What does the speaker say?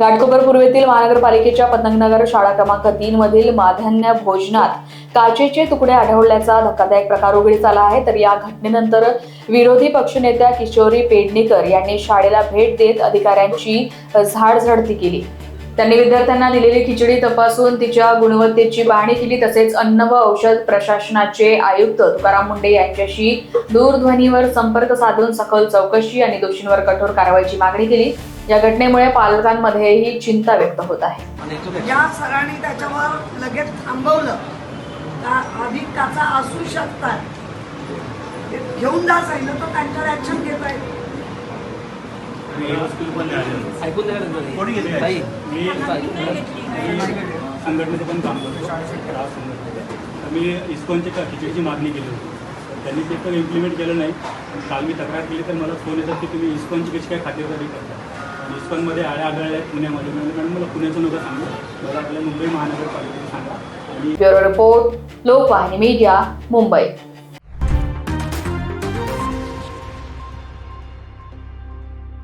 घाटकोपर पूर्वेतील महानगरपालिकेच्या पतंगनगर शाळा क्रमांक 3 मधील माध्यान्ह भोजनात काचेचे तुकडे आढळल्याचा धक्कादायक प्रकार उघडीस आला आहे। तर या घटनेनंतर विरोधी पक्षनेत्या किशोरी पेडणेकर यांनी शाळेला भेट देत अधिकाऱ्यांची झाडझडती केली। त्यांनी विद्यार्थ्यांना दिलेली खिचडी तपासून तिच्या गुणवत्तेची पाहणी केली। तसेच अन्न व औषध प्रशासनाचे आयुक्त तुकाराम मुंडे यांच्याशी दूरध्वनीवर संपर्क साधून सखोल चौकशी आणि दोषींवर कठोर कारवाईची मागणी केली। या घटनेमुळे पालकांमध्येही चिंता व्यक्त होत आहे। या सरांनी त्याच्यावर लगेच थांबवलं का अधिक काचा असू शकतात घेऊन जा सांगितलं तर त्यांच्यावर ऍक्शन घेत आहे। संघटनेचं पण काम करतो। मी इस्कॉनच्या खिचडीची मागणी केली होती, त्यांनी ते पण इम्प्लिमेंट केलं नाही। काल मी तक्रार केली तर मला फोन येतात की तुम्ही इस्कॉनची कशी काय खातेवारी करता। इस्कॉनमध्ये आळ्या आढळल्या आहेत पुण्यामध्ये। मॅडम मला पुण्याचं नका सांगू, मला आपल्या मुंबई महानगरपालिकेचं सांगा। Bureau report, Lokvahini media, Mumbai.